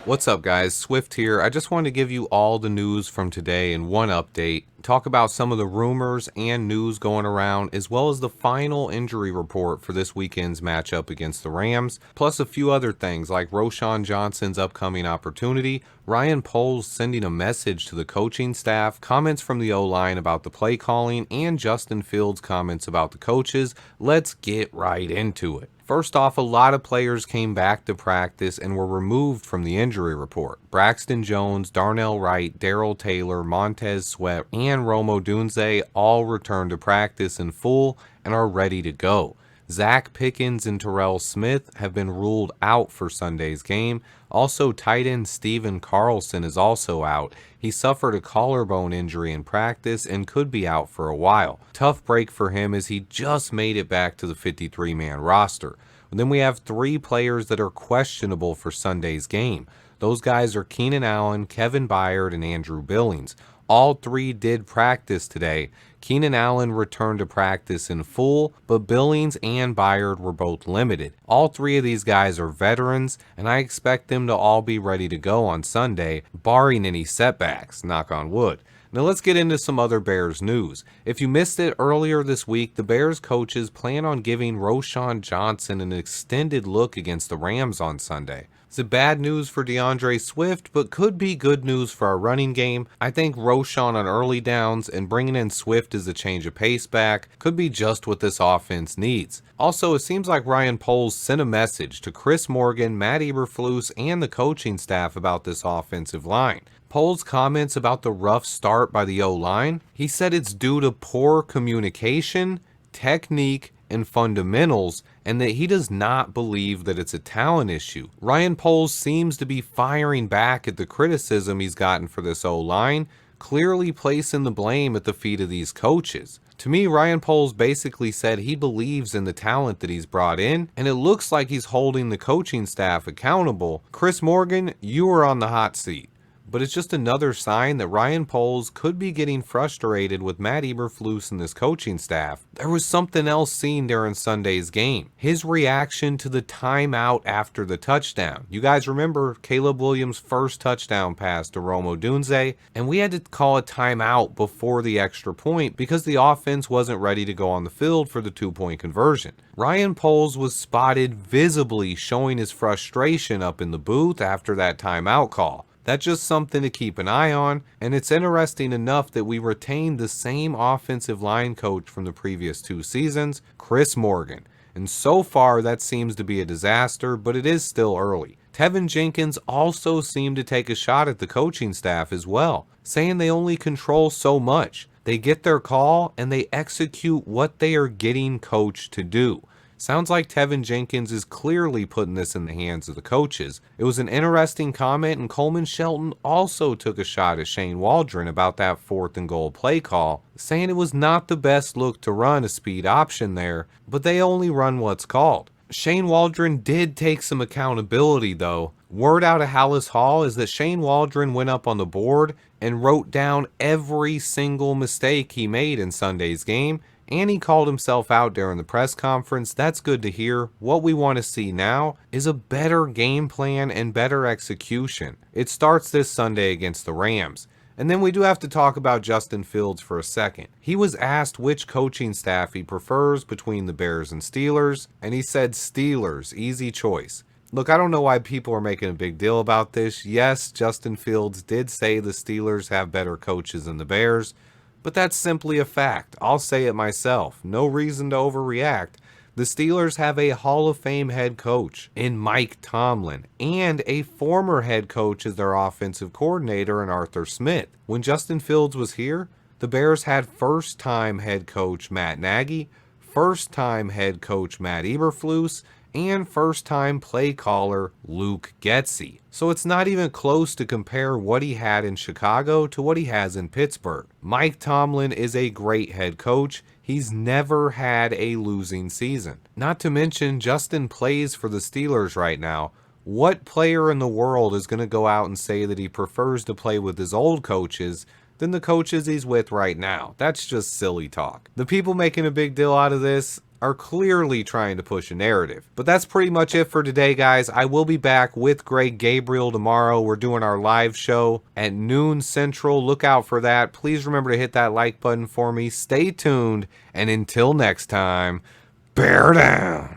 What's up, guys? Swift here. I just wanted to give you all the news from today in one update, talk about some of the rumors and news going around, as well as the final injury report for this weekend's matchup against the Rams, plus a few other things like Roshan Johnson's upcoming opportunity, Ryan Poles sending a message to the coaching staff, comments from the O-line about the play calling, and Justin Fields' comments about the coaches. Let's get right into it. First off, a lot of players came back to practice and were removed from the injury report. Braxton Jones, Darnell Wright, Darrell Taylor, Montez Sweat, and Rome Odunze all returned to practice in full and are ready to go. Zach Pickens and Terrell Smith have been ruled out for Sunday's game. Also, tight end Steven Carlson is also out. He suffered a collarbone injury in practice and could be out for a while. Tough break for him as he just made it back to the 53-man roster. And then we have three players that are questionable for Sunday's game. Those guys are Keenan Allen, Kevin Byard, and Andrew Billings. All three did practice today. Keenan Allen returned to practice in full, but Billings and Byard were both limited. All three of these guys are veterans, and I expect them to all be ready to go on Sunday, barring any setbacks, knock on wood. Now let's get into some other Bears news. If you missed it earlier this week, the Bears coaches plan on giving Roshan Johnson an extended look against the Rams on Sunday. It's bad news for DeAndre Swift, but could be good news for our running game. I think Roschon on early downs and bringing in Swift as a change of pace back could be just what this offense needs. Also, it seems like Ryan Poles sent a message to Chris Morgan, Matt Eberflus, and the coaching staff about this offensive line. Poles' comments about the rough start by the O-line, he said it's due to poor communication, technique, and fundamentals, and that he does not believe that it's a talent issue. Ryan Poles seems to be firing back at the criticism he's gotten for this O-line, clearly placing the blame at the feet of these coaches. To me, Ryan Poles basically said he believes in the talent that he's brought in, and it looks like he's holding the coaching staff accountable. Chris Morgan, you are on the hot seat. But it's just another sign that Ryan Poles could be getting frustrated with Matt Eberflus and this coaching staff. There was something else seen during Sunday's game. His reaction to the timeout after the touchdown. You guys remember Caleb Williams' first touchdown pass to Rome Odunze, and we had to call a timeout before the extra point because the offense wasn't ready to go on the field for the 2-point conversion. Ryan Poles was spotted visibly showing his frustration up in the booth after that timeout call. That's just something to keep an eye on, and it's interesting enough that we retained the same offensive line coach from the previous 2 seasons, Chris Morgan. And so far, that seems to be a disaster, but it is still early. Tevin Jenkins also seemed to take a shot at the coaching staff as well, saying they only control so much. They get their call, and they execute what they are getting coached to do. Sounds like Tevin Jenkins is clearly putting this in the hands of the coaches. It was an interesting comment, and Coleman Shelton also took a shot at Shane Waldron about that 4th and goal play call, saying it was not the best look to run a speed option there, but they only run what's called. Shane Waldron did take some accountability though. Word out of Hallis Hall is that Shane Waldron went up on the board and wrote down every single mistake he made in Sunday's game, and he called himself out during the press conference. That's good to hear. What we want to see now is a better game plan and better execution. It starts this Sunday against the Rams. And then we do have to talk about Justin Fields for a second. He was asked which coaching staff he prefers between the Bears and Steelers, and he said Steelers, easy choice. Look, I don't know why people are making a big deal about this. Yes, Justin Fields did say the Steelers have better coaches than the Bears, but that's simply a fact. I'll say it myself. No reason to overreact. The Steelers have a Hall of Fame head coach in Mike Tomlin and a former head coach as their offensive coordinator in Arthur Smith. When Justin Fields was here, the Bears had first-time head coach Matt Nagy, first-time head coach Matt Eberflus, and first-time play caller Luke Getsy. So it's not even close to compare what he had in Chicago to what he has in Pittsburgh. Mike Tomlin is a great head coach. He's never had a losing season. Not to mention, Justin plays for the Steelers right now. What player in the world is going to go out and say that he prefers to play with his old coaches than the coaches he's with right now? That's just silly talk. The people making a big deal out of this, are clearly trying to push a narrative. But that's pretty much it for today, guys. I will be back with Greg Gabriel tomorrow. We're doing our live show at noon Central. Look out for that. Please remember to hit that like button for me. Stay tuned, and until next time, bear down.